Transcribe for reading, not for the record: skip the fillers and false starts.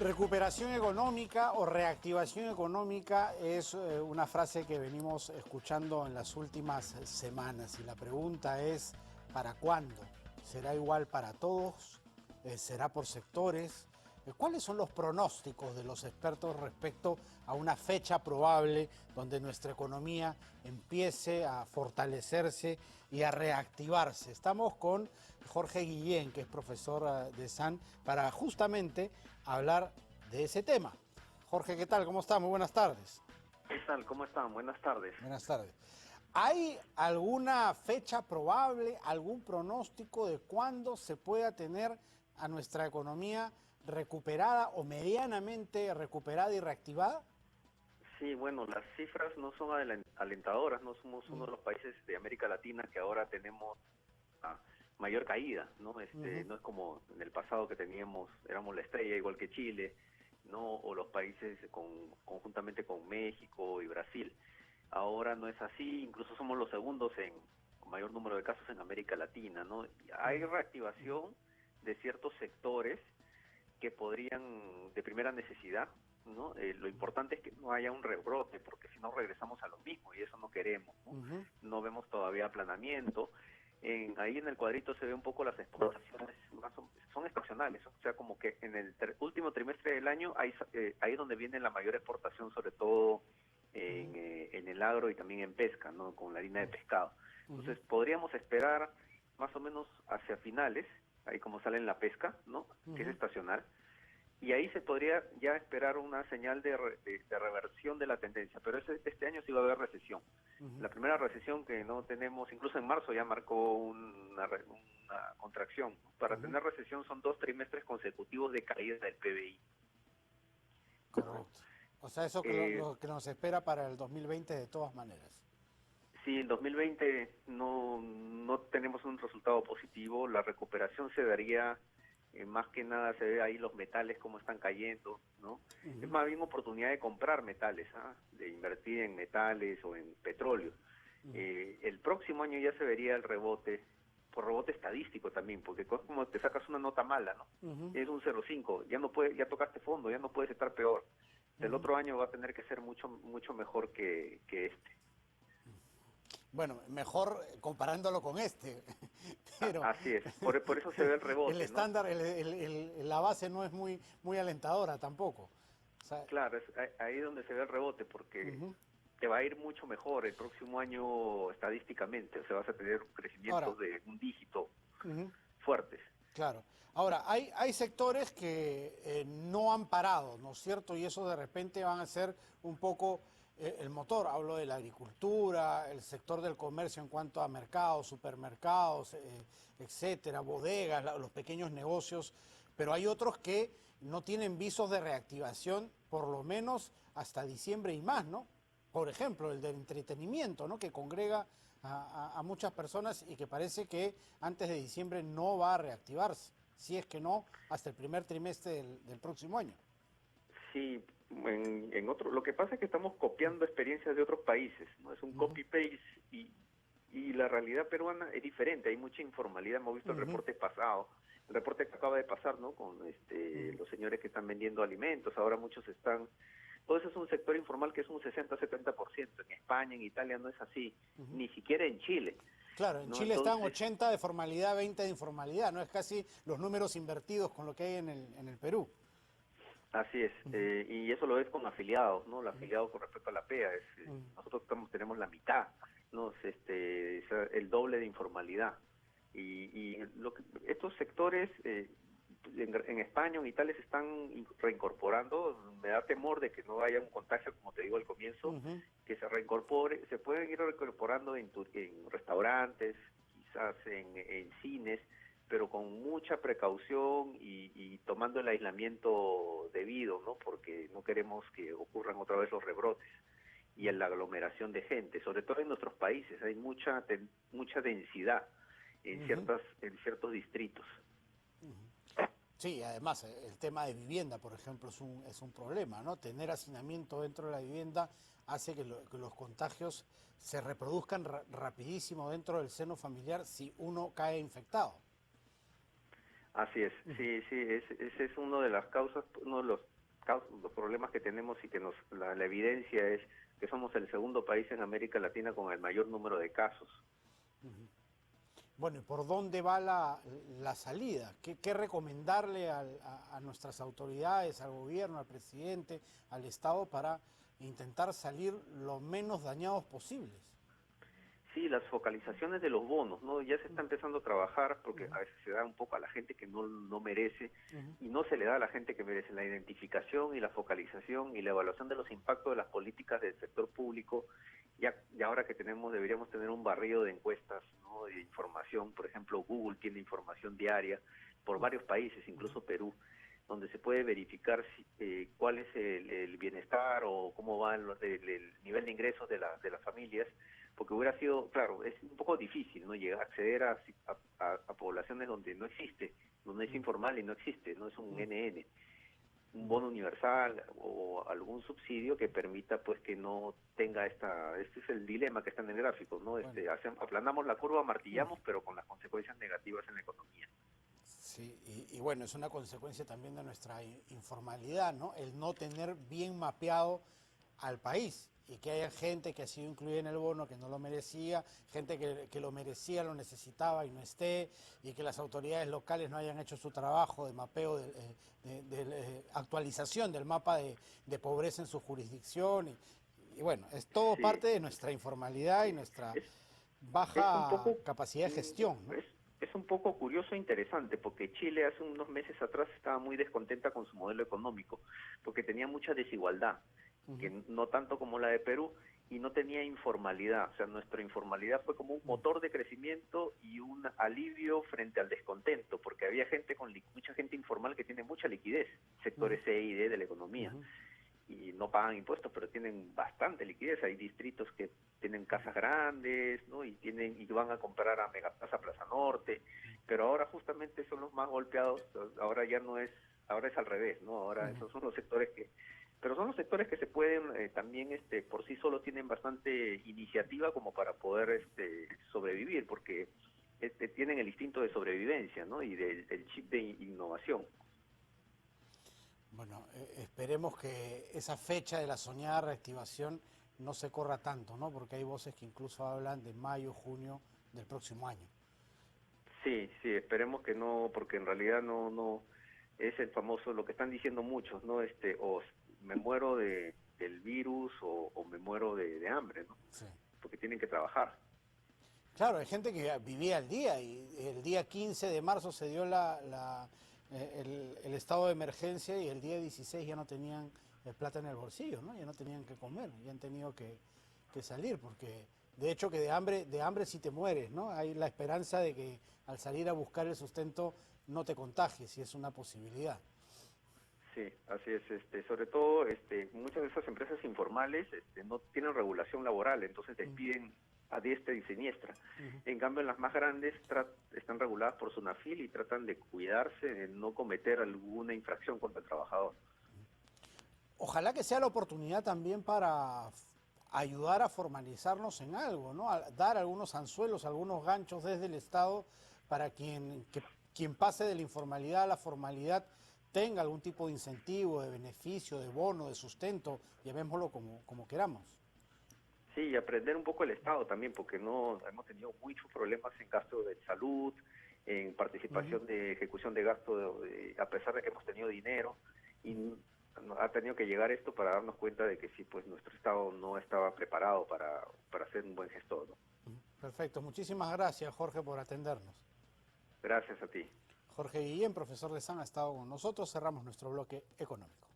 Recuperación económica o reactivación económica es una frase que venimos escuchando en las últimas semanas y la pregunta es ¿para cuándo? ¿Será igual para todos? ¿Será por sectores? ¿Cuáles son los pronósticos de los expertos respecto a una fecha probable donde nuestra economía empiece a fortalecerse y a reactivarse? Estamos con Jorge Guillén, que es profesor de SAN, para justamente hablar de ese tema. Jorge, ¿qué tal? ¿Cómo está? Muy buenas tardes. ¿Qué tal? ¿Cómo están? Buenas tardes. Buenas tardes. ¿Hay alguna fecha probable, algún pronóstico de cuándo se pueda tener a nuestra economía recuperada o medianamente recuperada y reactivada? Sí, bueno, las cifras no son alentadoras, no somos uno de los países de América Latina que ahora tenemos mayor caída, ¿no? No es como en el pasado que éramos la estrella igual que Chile, ¿no? O los países conjuntamente con México y Brasil. Ahora no es así, incluso somos los segundos con mayor número de casos en América Latina, ¿no? Hay reactivación de ciertos sectores que podrían, de primera necesidad, ¿no? Lo importante es que no haya un rebrote, porque si no regresamos a lo mismo y eso no queremos, ¿no? No vemos todavía aplanamiento. Ahí en el cuadrito se ve un poco las exportaciones, son estacionales, o sea, como que en el último trimestre del año, ahí es donde viene la mayor exportación, sobre todo en el agro y también en pesca, ¿no? Con la harina de pescado. Entonces, podríamos esperar más o menos hacia finales, ahí como sale en la pesca, ¿no? Que es estacional, y ahí se podría ya esperar una señal de reversión de la tendencia, pero este año sí va a haber recesión. La primera recesión que no tenemos, incluso en marzo ya marcó una contracción. Para tener recesión son 2 trimestres consecutivos de caída del PBI. Correcto. O sea, eso que lo que nos espera para el 2020 de todas maneras. Sí, en 2020 no tenemos un resultado positivo, la recuperación se daría, más que nada se ve ahí los metales cómo están cayendo, ¿no? Es más bien oportunidad de comprar metales, de invertir en metales o en petróleo. El próximo año ya se vería el rebote, por rebote estadístico también, porque es como te sacas una nota mala, ¿no? Es un 0,5, ya tocaste fondo, ya no puedes estar peor. El otro año va a tener que ser mucho mejor que este. Bueno, mejor comparándolo con este, pero Así es, por eso se ve el el rebote, ¿no? estándar, la base no es muy alentadora tampoco. O sea, Claro, es ahí donde se ve el rebote, porque te va a ir mucho mejor el próximo año estadísticamente, o sea, vas a tener un crecimiento ahora, de un dígito fuertes. claro. Ahora, hay sectores que no han parado, ¿no es cierto? Y eso de repente van a ser un poco el motor. Hablo de la agricultura, el sector del comercio en cuanto a mercados, supermercados, etcétera, bodegas, los pequeños negocios. Pero hay otros que no tienen visos de reactivación, por lo menos hasta diciembre y más, ¿no? Por ejemplo, el del entretenimiento, ¿no? Que congrega a muchas personas y que parece que antes de diciembre no va a reactivarse, si es que no, hasta el primer trimestre del próximo año. Sí, lo que pasa es que estamos copiando experiencias de otros países, ¿no? Es un copy-paste y la realidad peruana es diferente, hay mucha informalidad, hemos visto el reporte pasado, el reporte que acaba de pasar, ¿no? Con los señores que están vendiendo alimentos, ahora muchos están. Todo eso es un sector informal que es un 60-70%. En España, en Italia no es así, ni siquiera en Chile. Claro, en ¿No? Chile están Entonces, 80 de formalidad, 20 de informalidad, no es casi los números invertidos con lo que hay en el Perú. así es, y eso lo es con afiliados, ¿no? El afiliado con respecto a la PEA, nosotros tenemos la mitad, ¿no? Es el doble de informalidad. Estos sectores en España o en Italia se están reincorporando. Me da temor de que no haya un contagio, como te digo al comienzo, que se reincorpore, se pueden ir reincorporando en restaurantes, quizás en cines, pero con mucha precaución y tomando el aislamiento debido, ¿no? Porque no queremos que ocurran otra vez los rebrotes y en la aglomeración de gente, sobre todo en nuestros países hay mucha densidad en ciertos distritos. Sí, además el tema de vivienda, por ejemplo, es un problema, ¿no? Tener hacinamiento dentro de la vivienda hace que los contagios se reproduzcan rapidísimo dentro del seno familiar si uno cae infectado. Así es, sí, sí, ese es uno de las causas, uno de los problemas que tenemos y que la evidencia es que somos el segundo país en América Latina con el mayor número de casos. Bueno, ¿y por dónde va la salida? ¿Qué recomendarle a nuestras autoridades, al gobierno, al presidente, al Estado para intentar salir lo menos dañados posibles? Sí, las focalizaciones de los bonos, ¿no? Ya se está empezando a trabajar porque a veces se da un poco a la gente que no merece y no se le da a la gente que merece. La identificación y la focalización y la evaluación de los impactos de las políticas del sector público, ya ahora que deberíamos tener un barrido de encuestas, ¿no? De información. Por ejemplo, Google tiene información diaria por varios países, incluso Perú, donde se puede verificar cuál es el bienestar o cómo va el nivel de ingresos de las familias, porque hubiera sido, claro, es un poco difícil, ¿no? Acceder a poblaciones donde no existe, donde es informal y no existe, no es un NN, un bono universal o algún subsidio que permita pues que no tenga este es el dilema que está en el gráfico, ¿no? Bueno. Aplanamos la curva, martillamos, pero con las consecuencias negativas en la economía. Sí, y bueno, es una consecuencia también de nuestra informalidad, ¿no? El no tener bien mapeado al país y que haya gente que ha sido incluida en el bono que no lo merecía, gente que lo merecía, lo necesitaba y no esté, y que las autoridades locales no hayan hecho su trabajo de mapeo, de actualización del mapa de pobreza en su jurisdicción. Y bueno, es todo Sí, parte de nuestra informalidad y nuestra es, es un baja poco capacidad de gestión, ¿no? es un poco curioso e interesante porque Chile hace unos meses atrás estaba muy descontenta con su modelo económico porque tenía mucha desigualdad, que no tanto como la de Perú, y no tenía informalidad. O sea, nuestra informalidad fue como un motor de crecimiento y un alivio frente al descontento, porque había gente mucha gente informal que tiene mucha liquidez, sectores C y D de la economía, y no pagan impuestos, pero tienen bastante liquidez. Hay distritos que tienen casas grandes, ¿no? Y van a comprar a Megaplaza, Plaza Norte, pero ahora justamente son los más golpeados. Ahora ya no es, ahora es al revés, ¿no? Ahora esos son los sectores pero son los sectores que se pueden también por sí solos tienen bastante iniciativa como para poder sobrevivir, porque tienen el instinto de sobrevivencia, ¿no? Y el chip de innovación. Bueno, esperemos que esa fecha de la soñada reactivación no se corra tanto, ¿no? Porque hay voces que incluso hablan de mayo, junio del próximo año. Sí, sí, esperemos que no, porque en realidad no es el famoso, lo que están diciendo muchos, ¿no? O me muero del virus o me muero de hambre, ¿no? Sí. Porque tienen que trabajar. Claro, hay gente que vivía al día y el día 15 de marzo se dio el estado de emergencia y el día 16 ya no tenían plata en el bolsillo, ¿no? Ya no tenían que comer, ya han tenido que salir porque de hecho que de hambre sí te mueres, ¿no? Hay la esperanza de que al salir a buscar el sustento no te contagies, y es una posibilidad. Sí, así es. Sobre todo, muchas de esas empresas informales, no tienen regulación laboral, entonces despiden a diestra y siniestra. En cambio, las más grandes están reguladas por SUNAFIL y tratan de cuidarse de no cometer alguna infracción contra el trabajador. Ojalá que sea la oportunidad también para ayudar a formalizarnos en algo, ¿no? A dar algunos anzuelos, algunos ganchos desde el Estado para quien pase de la informalidad a la formalidad tenga algún tipo de incentivo, de beneficio, de bono, de sustento, llamémoslo como queramos. Sí, y aprender un poco el Estado también, porque no hemos tenido muchos problemas en gasto de salud, en participación de ejecución de gasto, a pesar de que hemos tenido dinero, y ha tenido que llegar esto para darnos cuenta de que sí, pues nuestro Estado no estaba preparado para ser un buen gestor, ¿no? Perfecto, muchísimas gracias Jorge por atendernos. Gracias a ti. Jorge Guillén, profesor de SAN, ha estado con nosotros. Cerramos nuestro bloque económico.